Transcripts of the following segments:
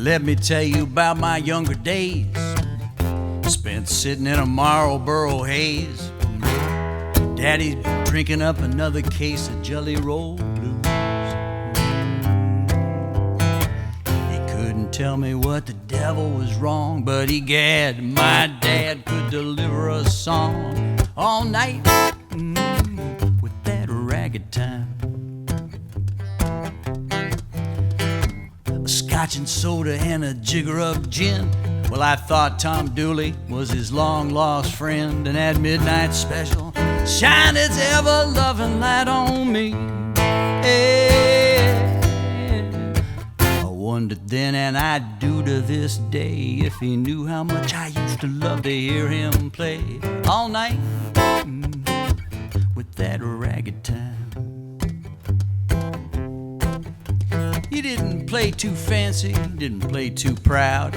Let me tell you about my younger days, spent sitting in a Marlboro haze. Daddy's drinking up another case of Jelly Roll Blues. He couldn't tell me what the devil was wrong, but egad, my dad could deliver a song all night with that ragged time. A scotch and soda and a jigger of gin. Well, I thought Tom Dooley was his long-lost friend, and that midnight special shine its ever-loving light on me. I wondered then, and I do to this day, if he knew how much I used to love to hear him play all night with that ragged time. He didn't play too fancy, didn't play too proud.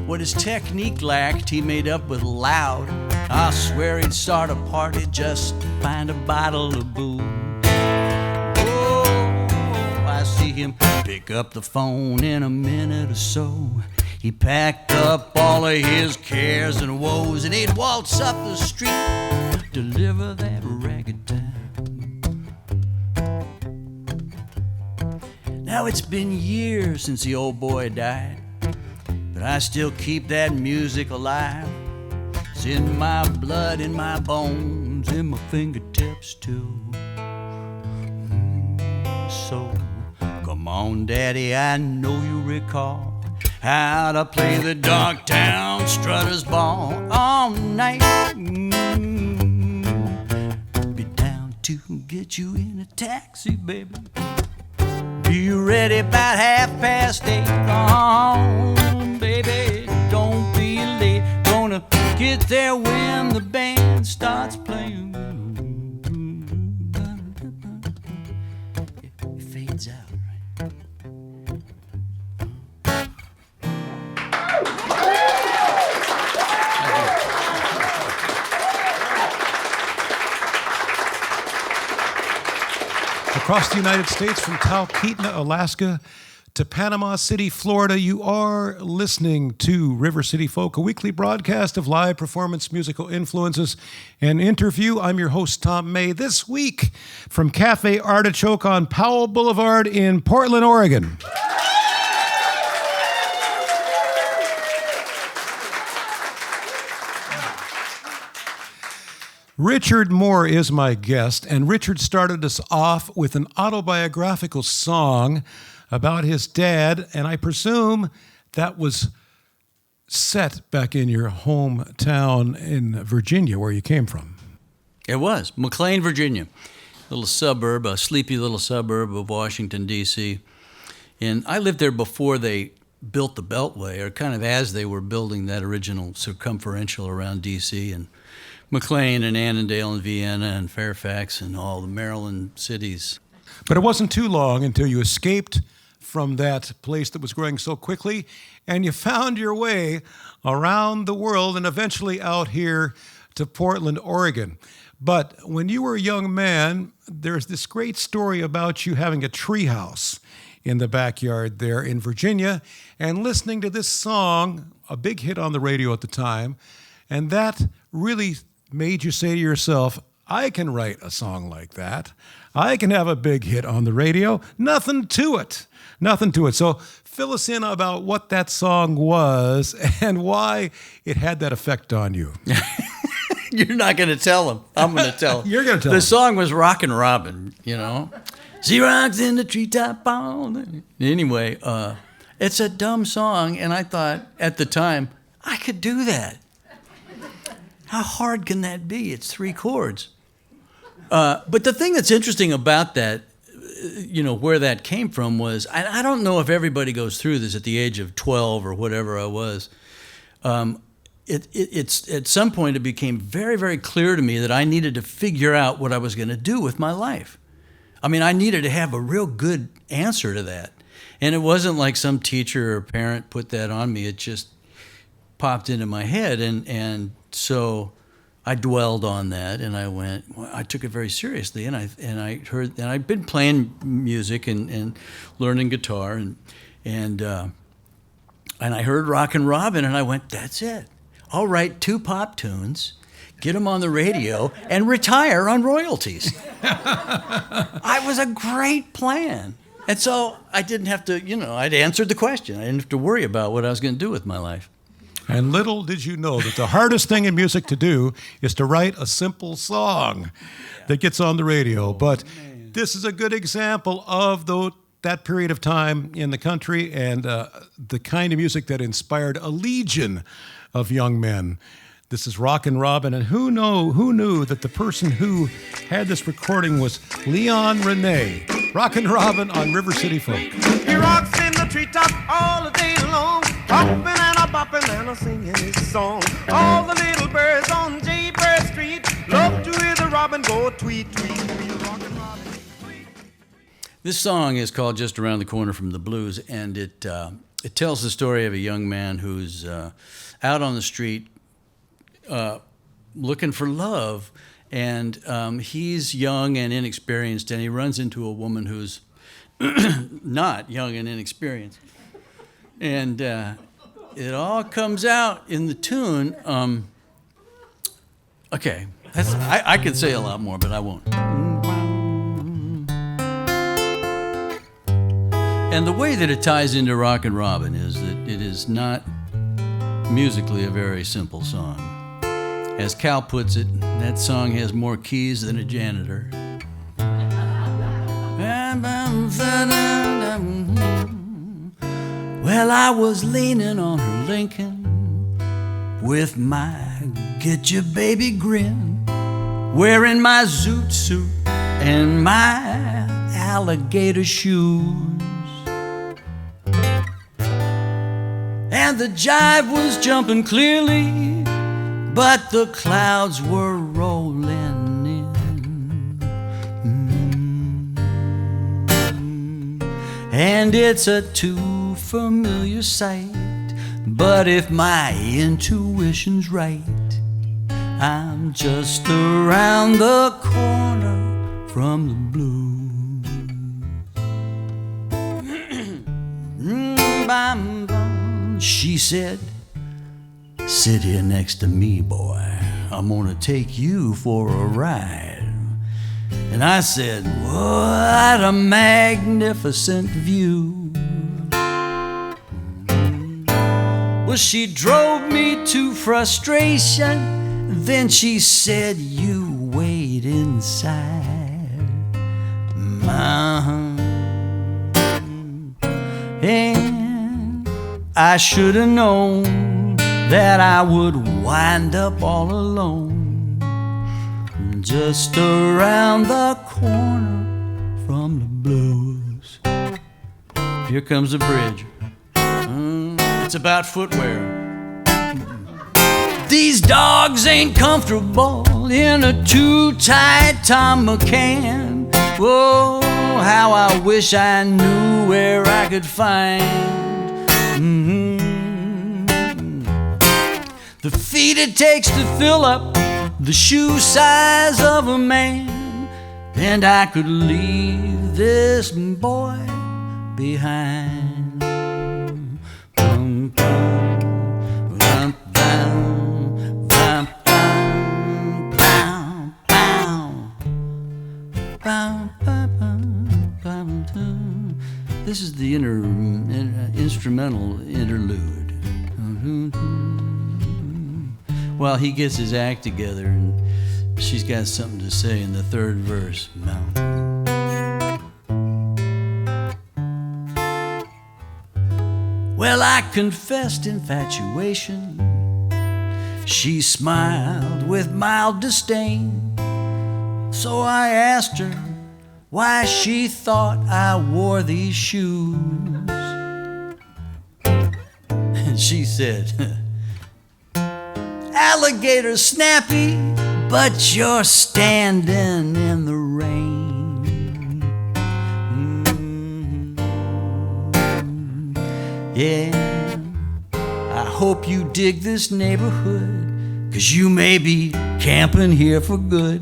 What his technique lacked, he made up with loud. I swear he'd start a party just to find a bottle of booze. Oh, I see him pick up the phone in a minute or so. He packed up all of his cares and woes, and he'd waltz up the street, deliver that ragged time. Now it's been years since the old boy died, but I still keep that music alive. It's in my blood, in my bones, in my fingertips too. So come on, Daddy, I know you recall how to play the Dogtown Strutters Ball all night. Be down to get you in a taxi, baby. Be ready about 8:30. Oh, baby, don't be late. Gonna get there when the band starts playing. It fades out, right? Across the United States, from Talkeetna, Alaska, to Panama City, Florida, you are listening to River City Folk, a weekly broadcast of live performance, musical influences, and interview. I'm your host, Tom May. This week, from Cafe Artichoke on Powell Boulevard in Portland, Oregon. Richard Moore is my guest, and Richard started us off with an autobiographical song about his dad, and I presume that was set back in your hometown in Virginia, where you came from. It was McLean, Virginia, little suburb, a sleepy little suburb of Washington, D.C. And I lived there before they built the Beltway, or kind of as they were building that original circumferential around D.C. and McLean and Annandale and Vienna and Fairfax and all the Maryland cities. But it wasn't too long until you escaped from that place that was growing so quickly, and you found your way around the world and eventually out here to Portland, Oregon. But when you were a young man, there's this great story about you having a treehouse in the backyard there in Virginia and listening to this song, a big hit on the radio at the time, and that really made you say to yourself, I can write a song like that. I can have a big hit on the radio. Nothing to it. Nothing to it. So fill us in about what that song was and why it had that effect on you. You're not going to tell him. I'm going to tell him. You're going to tell him. The song was Rockin' Robin, you know. She rocks in the treetop on. Anyway, it's a dumb song, and I thought at the time, I could do that. How hard can that be? It's 3 chords. But the thing that's interesting about that, you know, where that came from was, I don't know if everybody goes through this at the age of 12 or whatever I was. It's at some point it became very, very clear to me that I needed to figure out what I was going to do with my life. I mean, I needed to have a real good answer to that. And it wasn't like some teacher or parent put that on me. It just popped into my head, and so I dwelled on that, and I took it very seriously, and I'd been playing music and learning guitar, and And I heard Rockin' Robin, and I went, that's it. I'll write 2 pop tunes, get them on the radio, and retire on royalties. It was a great plan. And so I didn't have to, I'd answered the question. I didn't have to worry about what I was going to do with my life. And little did you know that the hardest thing in music to do is to write a simple song that gets on the radio. But this is a good example of that period of time in the country and the kind of music that inspired a legion of young men. This is Rockin' Robin, and who knew that the person who had this recording was Leon Rene. Rockin' Robin on River City Folk. He rocks in the treetop all the day long, hopping and a bopping and a singing his song. All the little birds on Jaybird Street love to hear the robin go tweet, tweet, tweet. Rockin' Robin, tweet. This song is called Just Around the Corner from the Blues, and it tells the story of a young man who's out on the street looking for love, and he's young and inexperienced, and he runs into a woman who's not young and inexperienced. And it all comes out in the tune. Okay, I could say a lot more, but I won't. And the way that it ties into Rockin' Robin is that it is not musically a very simple song. As Cal puts it, that song has more keys than a janitor. Well, I was leaning on her Lincoln with my get your baby grin, wearing my zoot suit and my alligator shoes. And the jive was jumping clearly, but the clouds were rolling in. And it's a too familiar sight, but if my intuition's right, I'm just around the corner from the blues. She said, sit here next to me, boy. I'm gonna take you for a ride. And I said, what a magnificent view. Well, she drove me to frustration. Then she said, you wait inside my home. And I should have known that I would wind up all alone, just around the corner from the blues. Here comes the bridge. It's about footwear. These dogs ain't comfortable in a too tight Tom McCann. Oh, how I wish I knew where I could find the feet it takes to fill up the shoe size of a man, and I could leave this boy behind. Bum, bum, bum, bum, bum, bum, bum, bum, bum, bum, bum. This is the instrumental interlude. While he gets his act together, and she's got something to say in the third verse. Well, I confessed infatuation. She smiled with mild disdain. So I asked her why she thought I wore these shoes. And she said, alligator snappy, but you're standing in the rain. Yeah, I hope you dig this neighborhood, 'cause you may be camping here for good.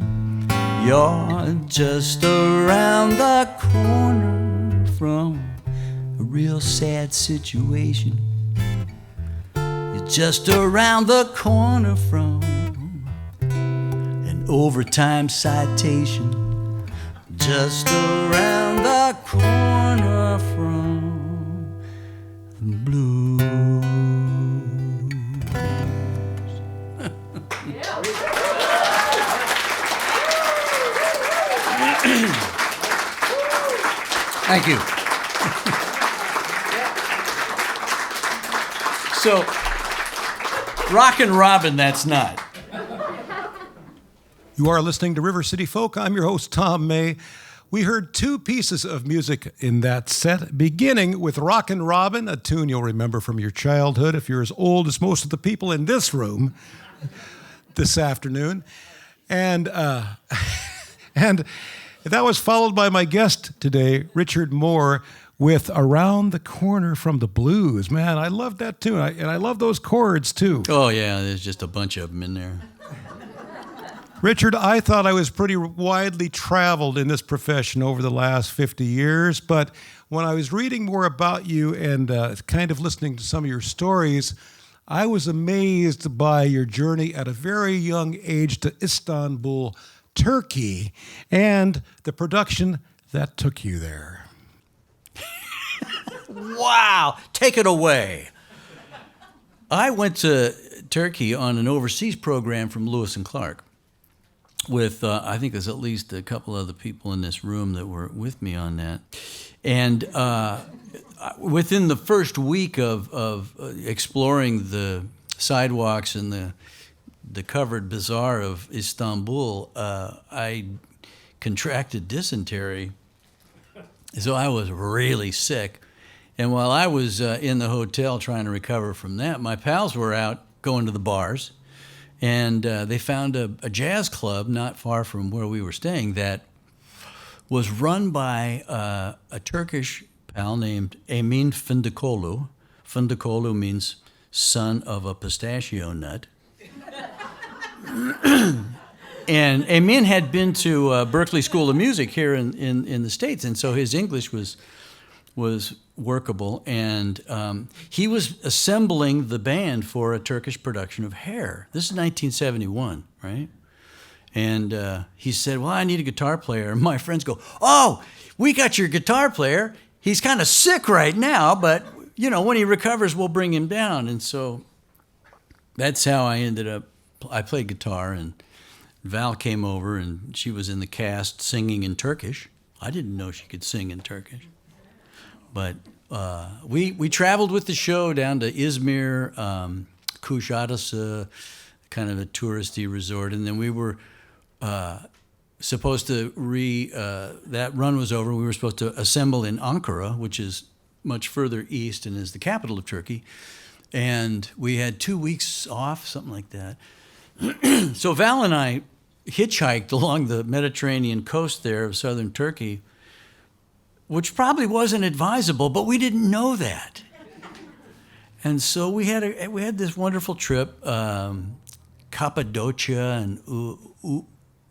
You're just around the corner from a real sad situation. just around the corner from an overtime citation, just around the corner from the blues. Thank you. So, Rockin' Robin, that's not. You are listening to River City Folk. I'm your host, Tom May. We heard two pieces of music in that set, beginning with Rockin' Robin, a tune you'll remember from your childhood if you're as old as most of the people in this room this afternoon. And that was followed by my guest today, Richard Moore, with Around the Corner from the Blues. Man, I love that tune, and I love those chords, too. Oh, yeah, there's just a bunch of them in there. Richard, I thought I was pretty widely traveled in this profession over the last 50 years, but when I was reading more about you and kind of listening to some of your stories, I was amazed by your journey at a very young age to Istanbul, Turkey, and the production that took you there. Wow, take it away. I went to Turkey on an overseas program from Lewis and Clark with, I think there's at least a couple other people in this room that were with me on that. And within the first week of exploring the sidewalks and the covered bazaar of Istanbul, I contracted dysentery. So I was really sick. And while I was in the hotel trying to recover from that, my pals were out going to the bars. And they found a jazz club not far from where we were staying that was run by a Turkish pal named Emin Fındıkoğlu. Fındıkoğlu means son of a pistachio nut. And Emin had been to Berklee School of Music here in the States, and so his English was workable, and he was assembling the band for a Turkish production of Hair. This is 1971, right? And he said, well, I need a guitar player. And my friends go, oh, we got your guitar player. He's kind of sick right now, but, you know, when he recovers, we'll bring him down. And so that's how I ended up. I played guitar, and Val came over, and she was in the cast singing in Turkish. I didn't know she could sing in Turkish. But we traveled with the show down to Izmir, Kuşadası, kind of a touristy resort, and then we were supposed to that run was over. We were supposed to assemble in Ankara, which is much further east and is the capital of Turkey, and we had 2 weeks off, something like that. So Val and I hitchhiked along the Mediterranean coast there of southern Turkey, which probably wasn't advisable, but we didn't know that. And so we had this wonderful trip, Cappadocia and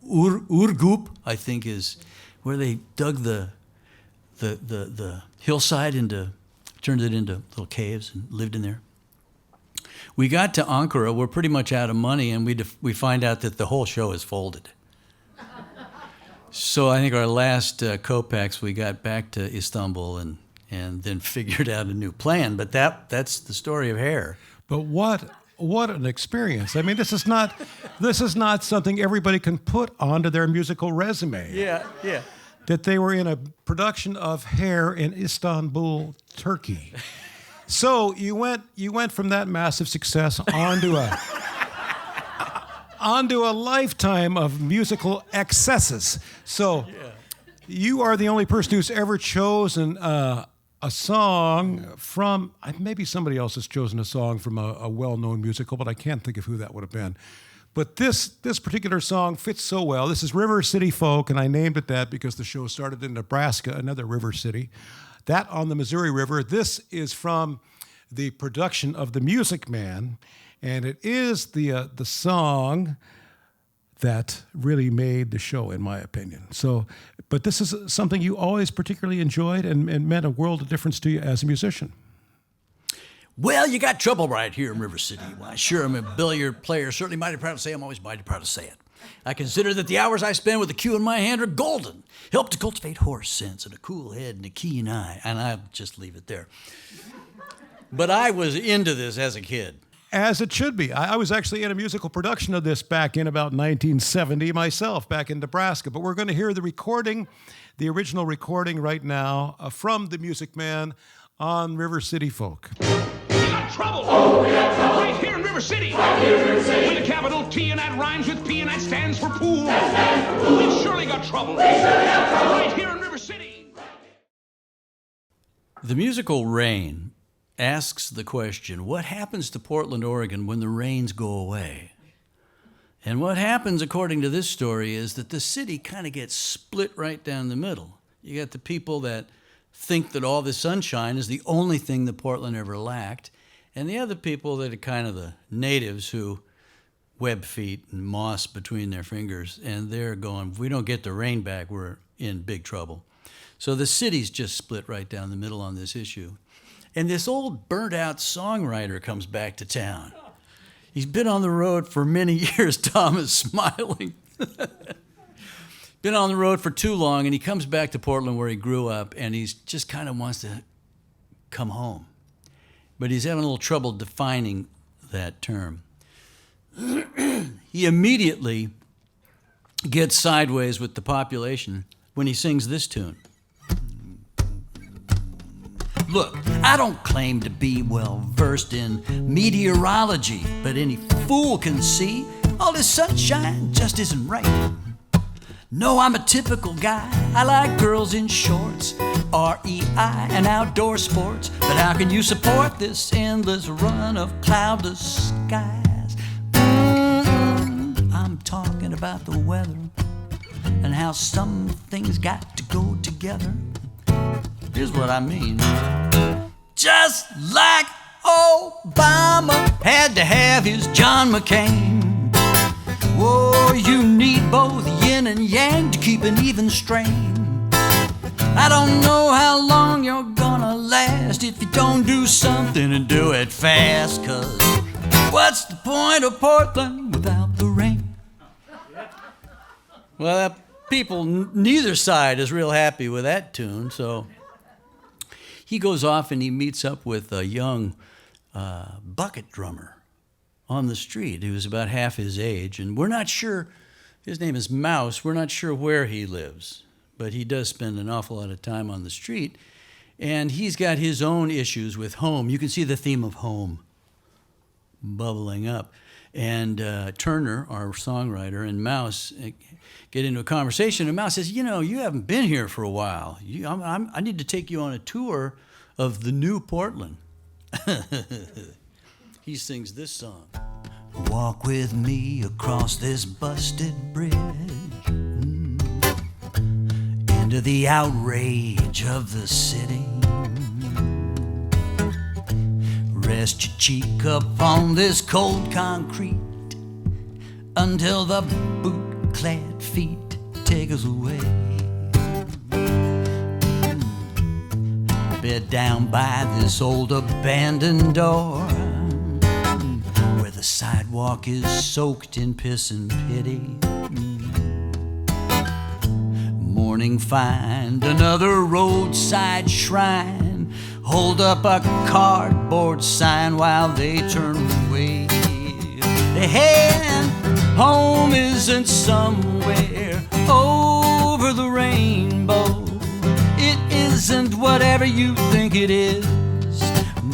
Urgup, I think, is where they dug the hillside turned it into little caves and lived in there. We got to Ankara, we're pretty much out of money, and we find out that the whole show is folded. So I think our last kopecks, we got back to Istanbul and then figured out a new plan. But that's the story of Hair. But what an experience! I mean, this is not something everybody can put onto their musical resume. Yeah. That they were in a production of Hair in Istanbul, Turkey. So you went from that massive success onto a lifetime of musical excesses. So you are the only person who's ever chosen a song from, maybe somebody else has chosen a song from a well-known musical, but I can't think of who that would have been. But this particular song fits so well. This is River City Folk, and I named it that because the show started in Nebraska, another river city. That on the Missouri River. This is from the production of The Music Man, and it is the song that really made the show, in my opinion. So, but this is something you always particularly enjoyed and meant a world of difference to you as a musician. Well, you got trouble right here in River City. Why, sure, I'm a billiard player. Certainly mighty proud to say I'm always mighty proud to say it. I consider that the hours I spend with the cue in my hand are golden. Help to cultivate horse sense and a cool head and a keen eye. And I'll just leave it there. But I was into this as a kid. As it should be. I was actually in a musical production of this back in about 1970 myself, back in Nebraska. But we're going to hear the recording, the original recording right now from the Music Man on River City Folk. We got trouble! Oh, we got trouble! Right here in River City! Right here in River City! With a capital T and that rhymes with P and that stands for pool. That stands for pool. We've surely got trouble! We surely have trouble! Right here in River City! The musical Rain asks the question, what happens to Portland, Oregon when the rains go away? And what happens, according to this story, is that the city kind of gets split right down the middle. You got the people that think that all this sunshine is the only thing that Portland ever lacked, and the other people that are kind of the natives who web feet and moss between their fingers, and they're going, if we don't get the rain back, we're in big trouble. So the city's just split right down the middle on this issue. And this old burnt-out songwriter comes back to town. He's been on the road for many years. Tom is smiling. Been on the road for too long, and he comes back to Portland where he grew up, and he's just kind of wants to come home. But he's having a little trouble defining that term. He immediately gets sideways with the population when he sings this tune. Look, I don't claim to be well-versed in meteorology, but any fool can see all this sunshine just isn't right. No, I'm a typical guy. I like girls in shorts, REI, and outdoor sports. But how can you support this endless run of cloudless skies? I'm talking about the weather and how some things got to go together. Here's what I mean. Just like Obama had to have his John McCain. Whoa, you need both yin and yang to keep an even strain. I don't know how long you're gonna last if you don't do something and do it fast. 'Cause what's the point of Portland without the rain? Well, people, neither side is real happy with that tune, so he goes off and he meets up with a young bucket drummer on the street who was about half his age. And we're not sure, his name is Mouse, we're not sure where he lives, but he does spend an awful lot of time on the street. And he's got his own issues with home. You can see the theme of home bubbling up. And Turner, our songwriter, and Mouse get into a conversation, and Mouse says, you know, you haven't been here for a while. I need to take you on a tour of the new Portland. He sings this song. Walk with me across this busted bridge into the outrage of the city. Rest your cheek up on this cold concrete until the boot-clad feet take us away. Bed down by this old abandoned door where the sidewalk is soaked in piss and pity. Morning find another roadside shrine, hold up a cardboard sign while they turn away. And home isn't somewhere over the rainbow. It isn't whatever you think it is.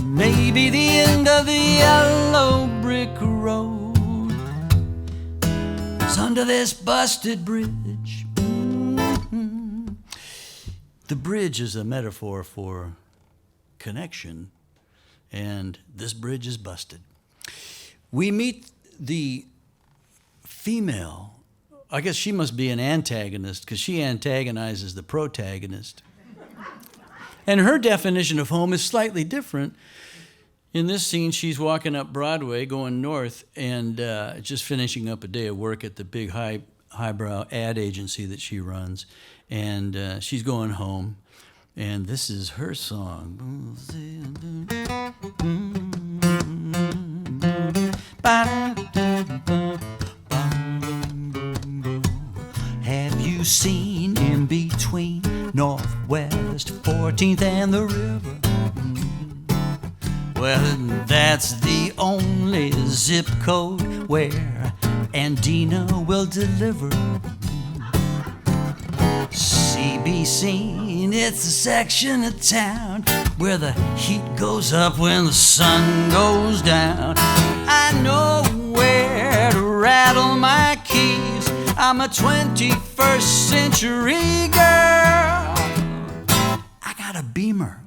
Maybe the end of the yellow brick road is under this busted bridge. The bridge is a metaphor for connection, and this bridge is busted. We meet the female. I guess she must be an antagonist because she antagonizes the protagonist. And her definition of home is slightly different. In this scene, she's walking up Broadway, going north, and just finishing up a day of work at the big highbrow ad agency that she runs. And she's going home. And this is her song. Have you seen in between Northwest 14th and the river? Well, that's the only zip code where Andina will deliver. CBC, it's a section of town where the heat goes up when the sun goes down. I know where to rattle my keys. I'm a 21st century girl. I got a Beamer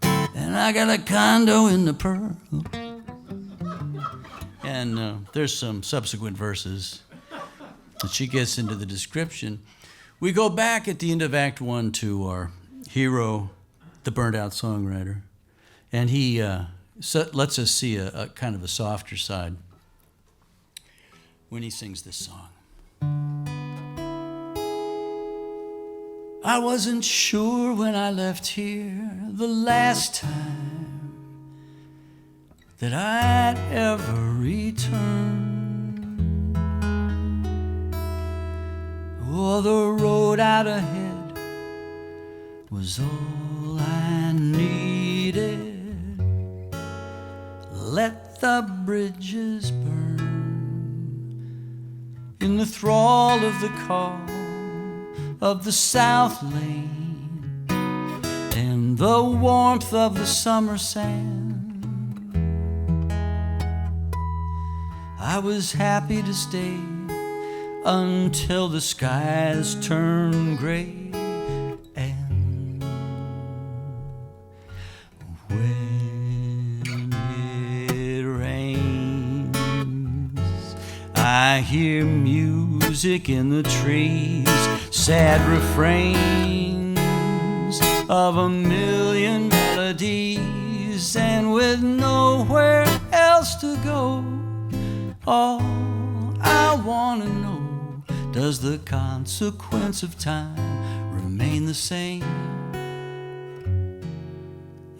and I got a condo in the Pearl. And there's some subsequent verses that she gets into the description. We go back at the end of Act 1 to our hero, the burnt-out songwriter, and he lets us see a kind of a softer side when he sings this song. I wasn't sure when I left here the last time that I'd ever return. Oh, the road out ahead was all I needed. Let the bridges burn in the thrall of the call of the South Lane and the warmth of the summer sand. I was happy to stay until the skies turn gray, and when it rains, I hear music in the trees, sad refrains of a million melodies, and with nowhere else to go, all I want to know, does the consequence of time remain the same?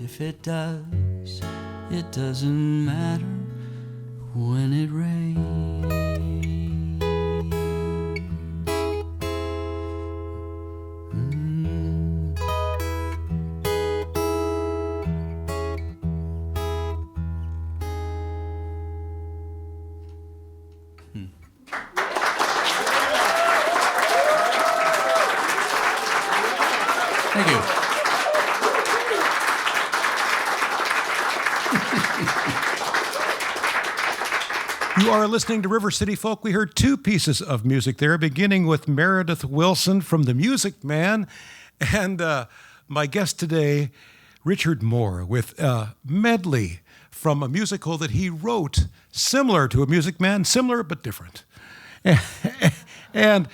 If it does, it doesn't matter when it rains. Thank you. You are listening to River City Folk. We heard two pieces of music there, beginning with Meredith Wilson from The Music Man, and my guest today, Richard Moore, with a medley from a musical that he wrote similar to A Music Man, similar but different. And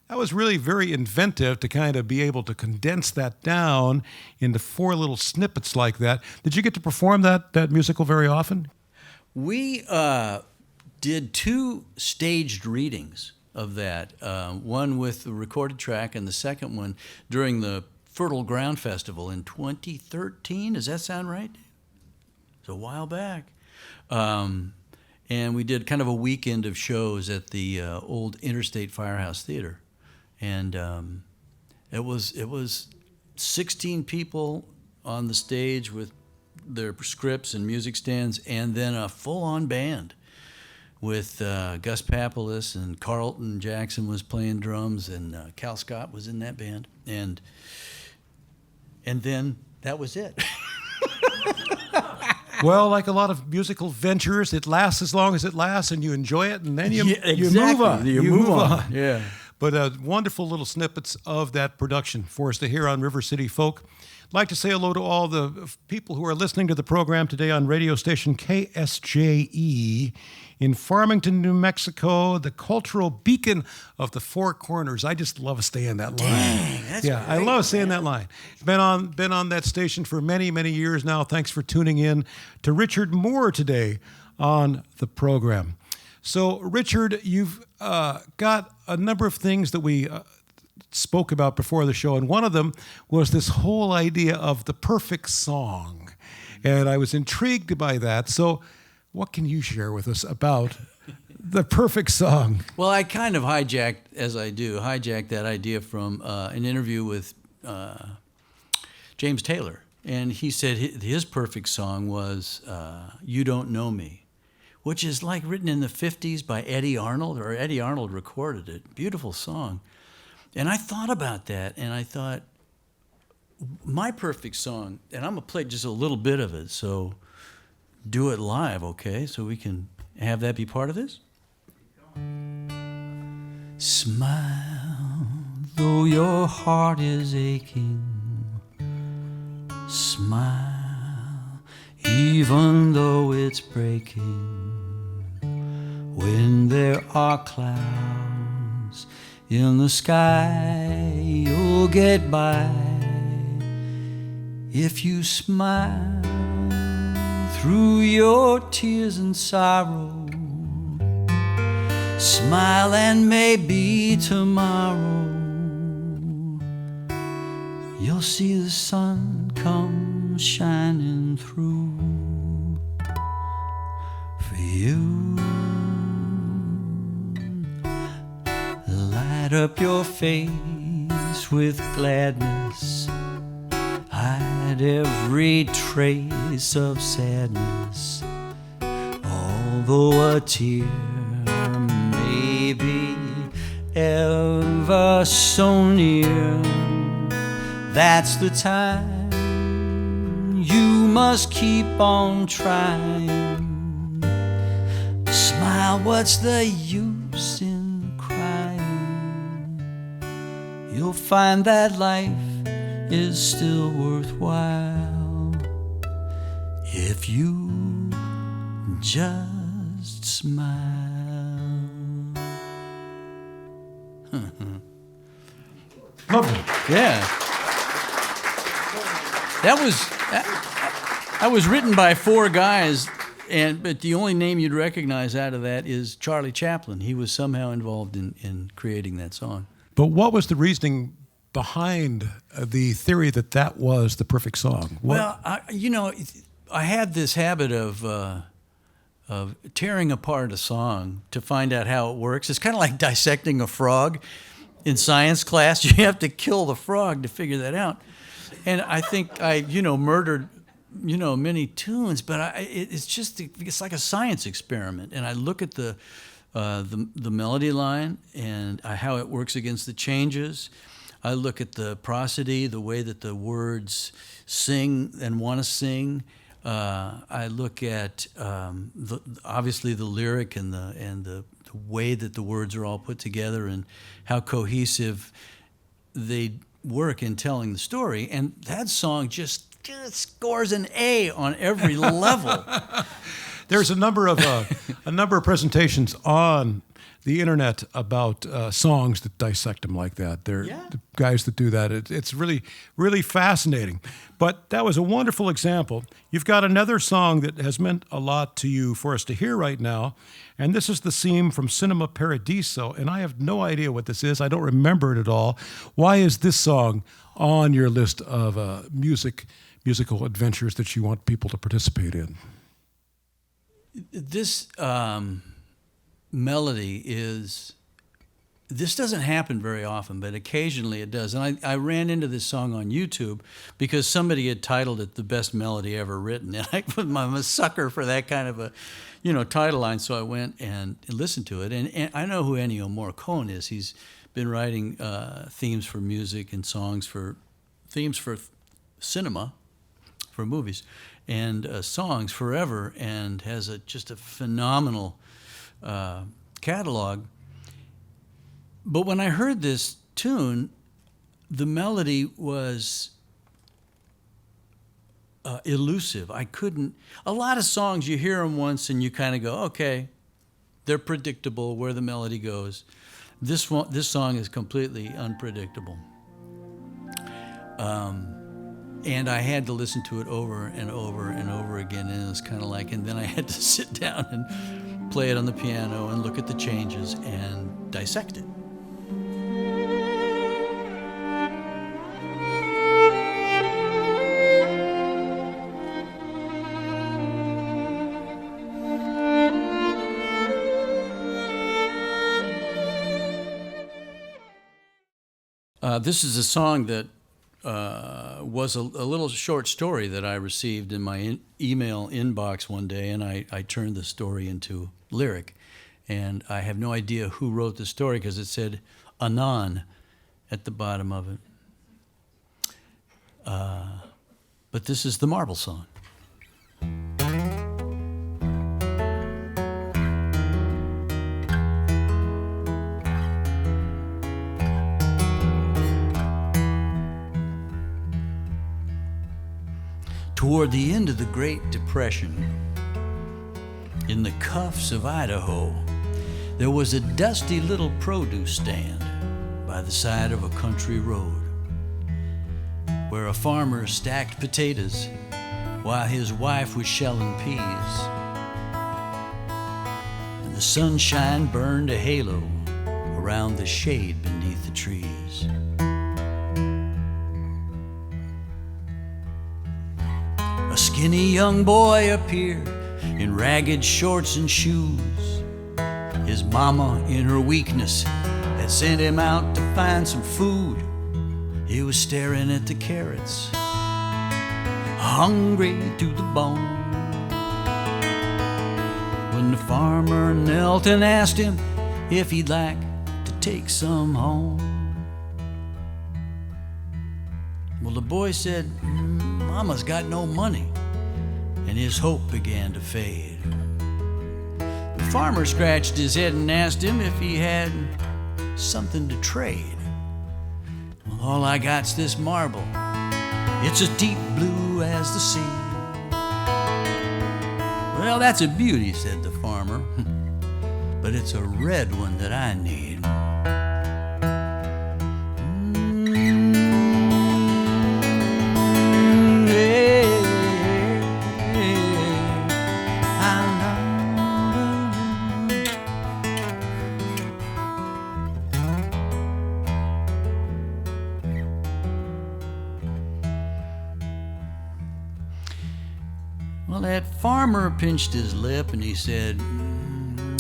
that was really very inventive to kind of be able to condense that down into four little snippets like that. Did you get to perform that musical very often? We did two staged readings of that, one with the recorded track and the second one during the Fertile Ground Festival in 2013. Does that sound right? It's a while back. And we did kind of a weekend of shows at the old Interstate Firehouse Theater. And it was 16 people on the stage with their scripts and music stands, and then a full-on band with Gus Papoulis, and Carlton Jackson was playing drums, and Cal Scott was in that band, and then that was it. Well, like a lot of musical ventures, it lasts as long as it lasts, and you enjoy it, and then you move on. You move on. Yeah. But wonderful little snippets of that production for us to hear on River City Folk. I'd like to say hello to all the people who are listening to the program today on radio station KSJE in Farmington, New Mexico, the cultural beacon of the Four Corners. I just love saying that line. Dang, that's great, I love saying that line. Been on that station for many, many years now. Thanks for tuning in to Richard Moore today on the program. So, Richard, you've got a number of things that we spoke about before the show, and one of them was this whole idea of the perfect song. And I was intrigued by that. So what can you share with us about the perfect song? Well, I kind of hijacked that idea from an interview with James Taylor. And he said his perfect song was You Don't Know Me, which is like written in the 50s by Eddie Arnold, or Eddie Arnold recorded it. Beautiful song. And I thought about that, and I thought, my perfect song, and I'm going to play just a little bit of it, so do it live, okay? So we can have that be part of this. Smile, though your heart is aching. Smile, even though it's breaking. When there are clouds in the sky, you'll get by. If you smile through your tears and sorrow, smile and maybe tomorrow you'll see the sun come shining through for you. Light up your face with gladness, hide every trace of sadness. Although a tear may be ever so near, that's the time you must keep on trying. Smile, what's the use in crying? You'll find that life is still worthwhile if you just smile. Lovely. Yeah. That was written by four guys, but the only name you'd recognize out of that is Charlie Chaplin. He was somehow involved in creating that song. But what was the reasoning behind the theory that was the perfect song? Well, I had this habit of tearing apart a song to find out how it works. It's kind of like dissecting a frog in science class. You have to kill the frog to figure that out. And I think I, murdered, many tunes, but it's like a science experiment. And I look at the melody line and how it works against the changes. I look at the prosody, the way that the words sing and want to sing. I look at obviously the lyric and the way that the words are all put together and how cohesive they work in telling the story. And that song just scores an A on every level. There's a number of presentations on the internet about songs that dissect them like that. They're the guys that do that. It's really, really fascinating. But that was a wonderful example. You've got another song that has meant a lot to you for us to hear right now, and this is the theme from Cinema Paradiso, and I have no idea what this is. I don't remember it at all. Why is this song on your list of musical adventures that you want people to participate in? This melody this doesn't happen very often, but occasionally it does. And I ran into this song on YouTube because somebody had titled it "The Best Melody Ever Written," and I'm a sucker for that kind of a, title line. So I went and listened to it, and I know who Ennio Morricone is. He's been writing themes for music and themes for cinema, for movies, and songs forever, and has just a phenomenal catalog. But when I heard this tune, the melody was elusive. A lot of songs, you hear them once and you kind of go, okay, they're predictable where the melody goes. This song is completely unpredictable. And I had to listen to it over and over and over again, and it was kind of like, and then I had to sit down and play it on the piano and look at the changes and dissect it. This is a song that was a little short story that I received in my email inbox one day, and I turned the story into lyric. And I have no idea who wrote the story because it said Anon at the bottom of it. But this is the Marble Song. Toward the end of the Great Depression, in the cuffs of Idaho, there was a dusty little produce stand by the side of a country road, where a farmer stacked potatoes while his wife was shelling peas. And the sunshine burned a halo around the shade beneath the trees. A skinny young boy appeared in ragged shorts and shoes. His mama, in her weakness, had sent him out to find some food. He was staring at the carrots, hungry to the bone, when the farmer knelt and asked him if he'd like to take some home. Well, the boy said, Mama's got no money, and his hope began to fade. The farmer scratched his head and asked him if he had something to trade. Well, all I got's this marble. It's as deep blue as the sea. Well, that's a beauty, said the farmer, but it's a red one that I need. Well, that farmer pinched his lip and he said,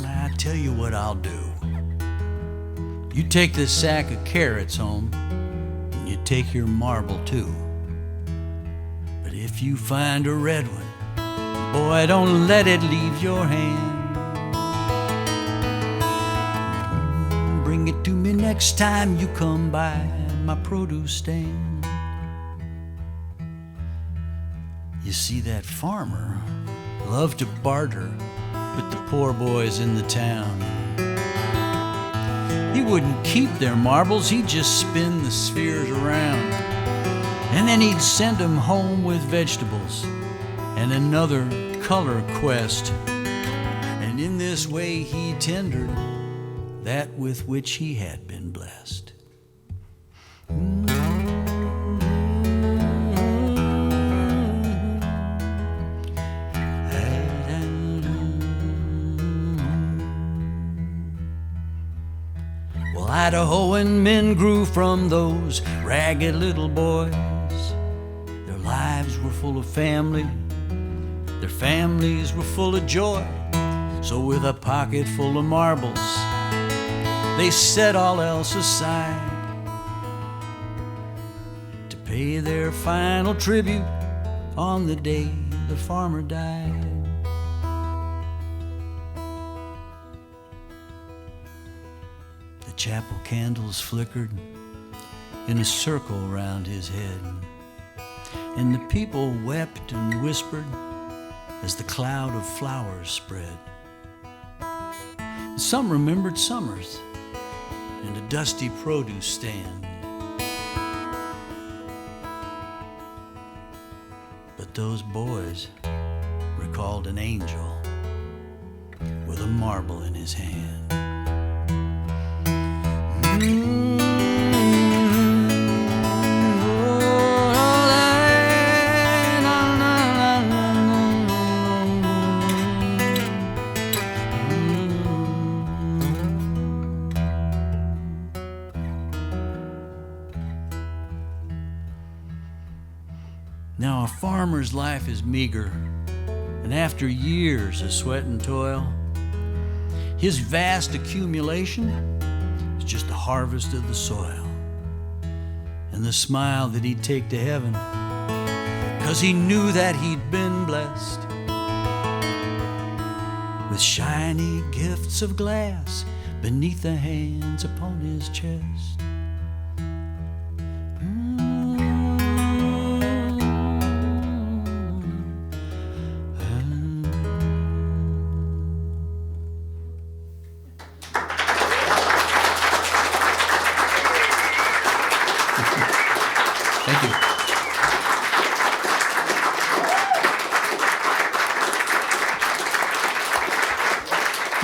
I tell you what I'll do. You take this sack of carrots home and you take your marble too. But if you find a red one, boy, don't let it leave your hand. Bring it to me next time you come by my produce stand. You see, that farmer loved to barter with the poor boys in the town. He wouldn't keep their marbles, he'd just spin the spheres around. And then he'd send them home with vegetables and another color quest. And in this way he tendered that with which he had been blessed. Idahoan men grew from those ragged little boys. Their lives were full of family, their families were full of joy. So with a pocket full of marbles, they set all else aside to pay their final tribute on the day the farmer died. The chapel candles flickered in a circle round his head, and the people wept and whispered as the cloud of flowers spread. Some remembered summers and a dusty produce stand, but those boys recalled an angel with a marble in his hand. Now, a farmer's life is meager, and after years of sweat and toil, his vast accumulation is just the harvest of the soil. and the smile that he'd take to heaven, 'cause he knew that he'd been blessed with shiny gifts of glass beneath the hands upon his chest. Thank you.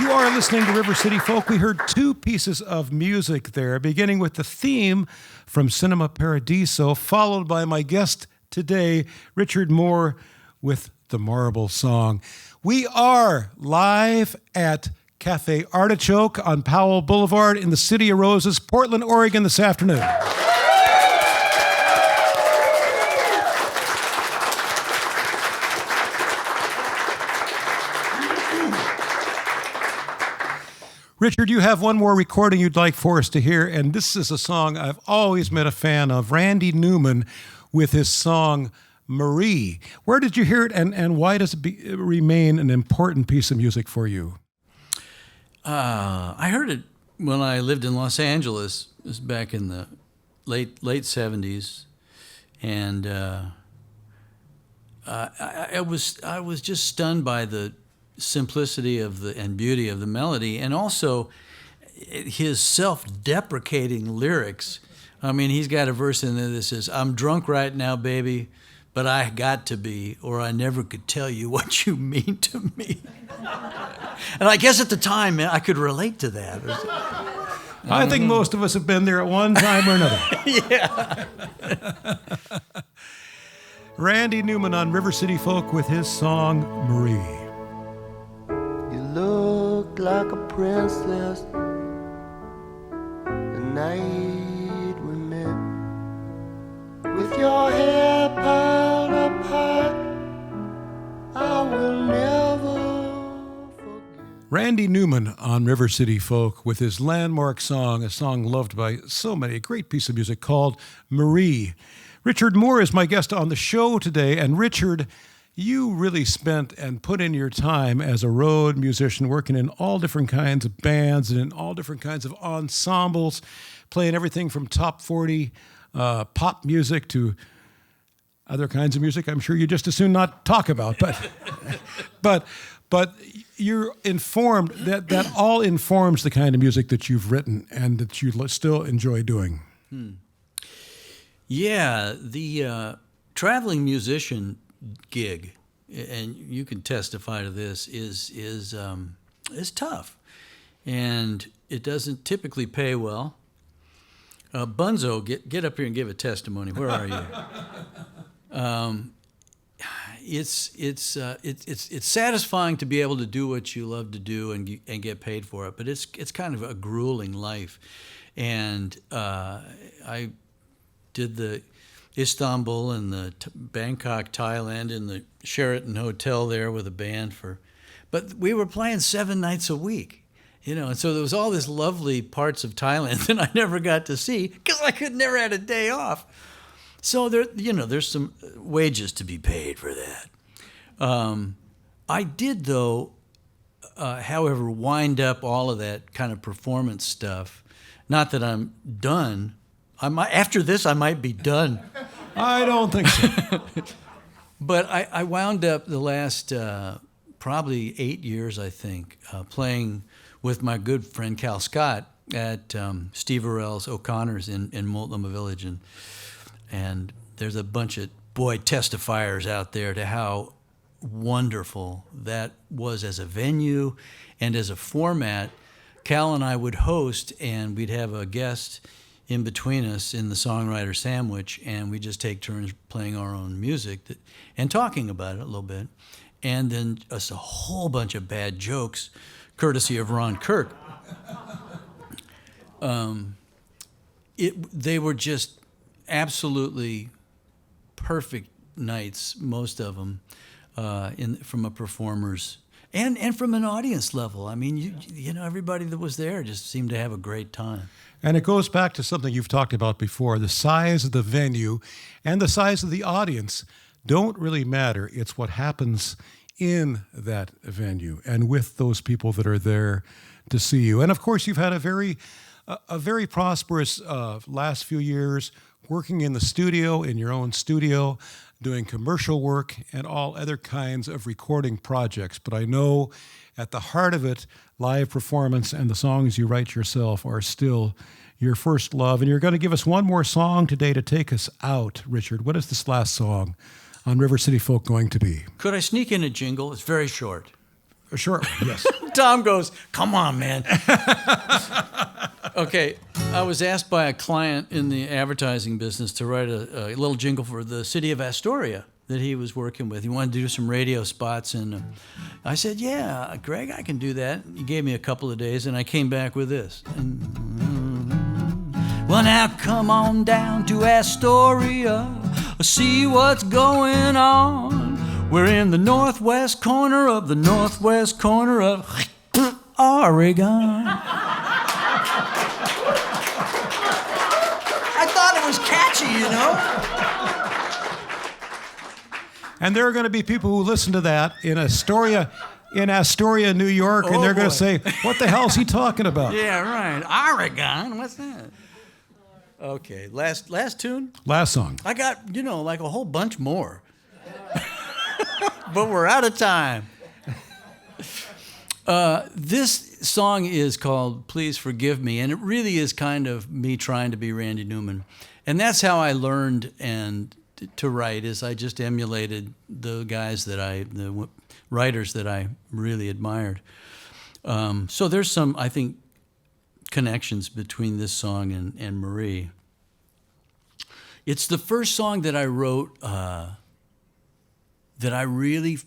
You are listening to River City Folk. We heard two pieces of music there, beginning with the theme from Cinema Paradiso, followed by my guest today, Richard Moore, with the Marble Song. We are live at Cafe Artichoke on Powell Boulevard in the City of Roses, Portland, Oregon this afternoon. Richard, you have one more recording you'd like for us to hear, and this is a song I've always been a fan of, Randy Newman with his song Marie. Where did you hear it, and why does it remain an important piece of music for you? I heard it when I lived in Los Angeles. It was back in the late 70s, and I was just stunned by the simplicity of and beauty of the melody, and also his self-deprecating lyrics. I mean, he's got a verse in there that says, "I'm drunk right now, baby, but I got to be, or I never could tell you what you mean to me." And I guess at the time, man, I could relate to that. I think most of us have been there at one time or another. Yeah. Randy Newman on River City Folk with his song Marie. You look like a princess the night we met, with your hair piled up high. I will never forget. Randy Newman on River City Folk with his landmark song, a song loved by so many, a great piece of music called Marie. Richard Moore is my guest on the show today, and Richard, you really spent and put in your time as a road musician, working in all different kinds of bands and in all different kinds of ensembles, playing everything from top 40 pop music to other kinds of music I'm sure you just as soon not talk about. But you're informed, that all informs the kind of music that you've written and that you still enjoy doing. Yeah, the traveling musician gig, and you can testify to this, is tough, and it doesn't typically pay well. Bunzo, get up here and give a testimony. Where are you? It's satisfying to be able to do what you love to do and get paid for it, but it's kind of a grueling life, and I did the Istanbul and the Bangkok, Thailand, in the Sheraton Hotel there with a band but we were playing 7 nights a week, and so there was all this lovely parts of Thailand that I never got to see because I could never had a day off. So there's some wages to be paid for that. I did, though, however, wind up all of that kind of performance stuff. Not that I'm done. After this, I might be done. I don't think so. But I wound up the last probably 8 years, I think, playing with my good friend Cal Scott at Steve Arell's O'Connor's in Multnomah Village. And there's a bunch of testifiers out there to how wonderful that was as a venue and as a format. Cal and I would host, and we'd have a guest in between us in the songwriter sandwich, and we just take turns playing our own music and talking about it a little bit, and then just a whole bunch of bad jokes, courtesy of Ron Kirk. They were just absolutely perfect nights, most of them, from a performer's. And from an audience level. I mean, you know, everybody that was there just seemed to have a great time. And it goes back to something you've talked about before. The size of the venue and the size of the audience don't really matter. It's what happens in that venue and with those people that are there to see you. And of course, you've had a very prosperous last few years working in the studio, in your own studio, doing commercial work and all other kinds of recording projects. But I know at the heart of it, live performance and the songs you write yourself are still your first love. And you're going to give us one more song today to take us out, Richard. What is this last song on River City Folk going to be? Could I sneak in a jingle? It's very short. Sure, yes. Tom goes, come on, man. Okay, I was asked by a client in the advertising business to write a little jingle for the city of Astoria that he was working with. He wanted to do some radio spots, and I said, yeah, Greg, I can do that. He gave me a couple of days, and I came back with this. Well, now come on down to Astoria, see what's going on. We're in the northwest corner of Oregon. I thought it was catchy, you know? And there are going to be people who listen to that in Astoria, New York, and they're going to say, what the hell's he talking about? Yeah, right. Oregon, what's that? Okay, last tune? Last song. I got, you know, like a whole bunch more. But we're out of time. This song is called Please Forgive Me, and it really is kind of me trying to be Randy Newman. And that's how I learned to write, is I just emulated the guys the writers that I really admired. So there's some, I think, connections between this song and Marie. It's the first song that I wrote that I really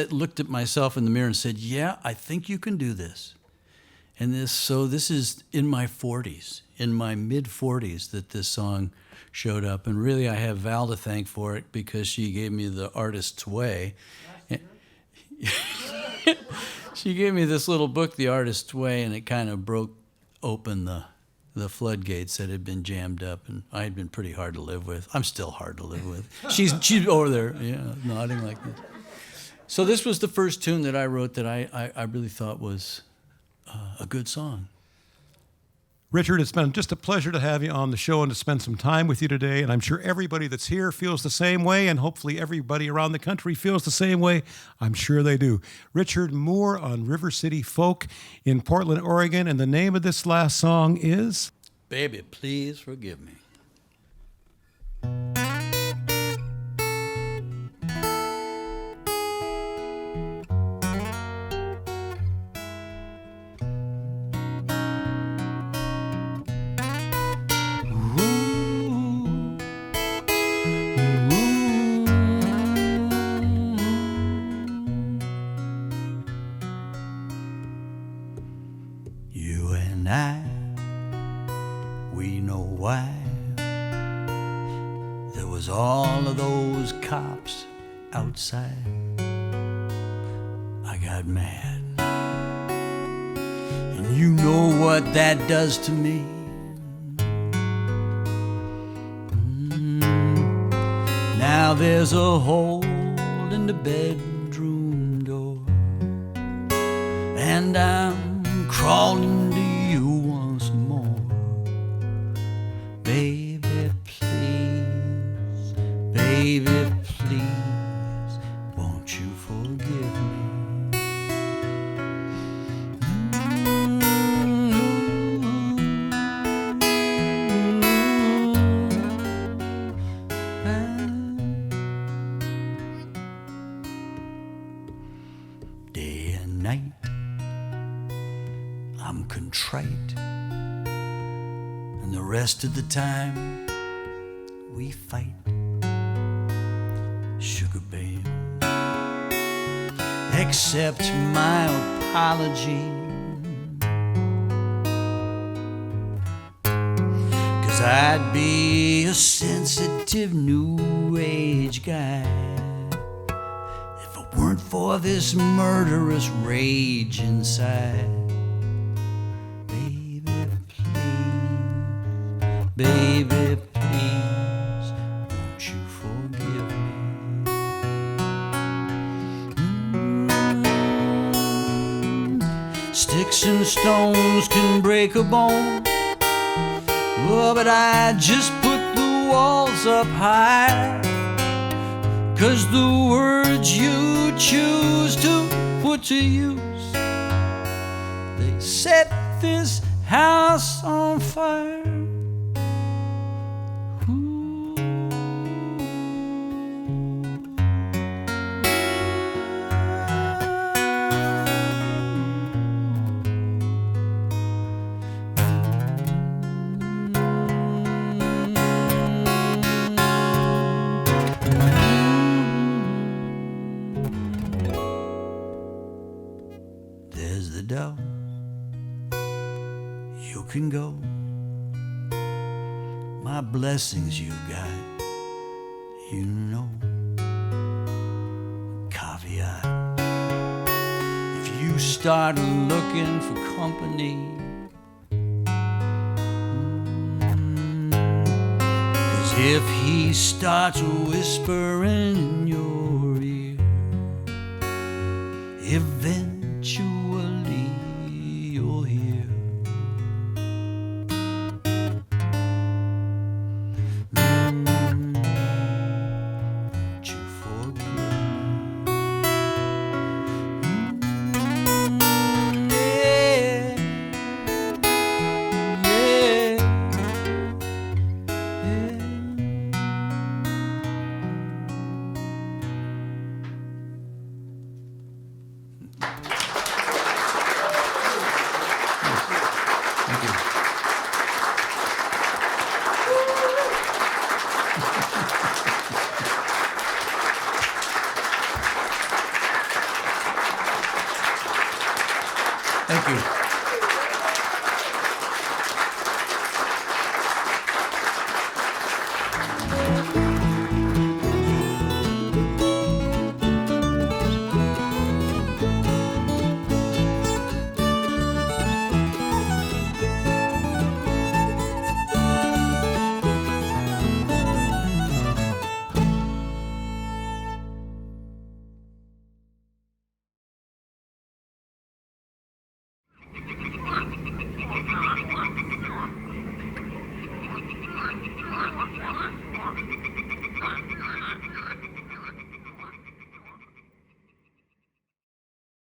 looked at myself in the mirror and said, yeah, I think you can do this. And this is in my 40s, in my mid-40s, that this song showed up. And really, I have Val to thank for it, because she gave me the artist's way. She gave me this little book, The Artist's Way, and it kind of broke open the floodgates that had been jammed up, and I had been pretty hard to live with. I'm still hard to live with. She's over there, yeah, nodding like this. So this was the first tune that I wrote that I really thought was a good song. Richard, it's been just a pleasure to have you on the show and to spend some time with you today. And I'm sure everybody that's here feels the same way, and hopefully everybody around the country feels the same way. I'm sure they do. Richard Moore on River City Folk in Portland, Oregon. And the name of this last song is? Baby, Please Forgive Me. You and I, we know why there was all of those cops outside. I got mad, and you know what that does to me. Now there's a hole in the bedroom door, and I'm crawling to you once more. Baby, please, won't you forgive me? Day and night, I'm contrite, and the rest of the time we fight. Sugar babe, accept my apology, 'cause I'd be a sensitive new age guy if it weren't for this murderous rage inside. Baby, please, won't you forgive me? Sticks and stones can break a bone, oh, but I just put the walls up high, 'cause the words you choose to put to use, they set this house on fire. There's the door, you can go. My blessings you got, you know. Caveat, if you start looking for company, as if he starts whispering in your ear, eventually you'll hear. Won't you forgive me? Yeah, yeah, yeah. Thank you. Thank you.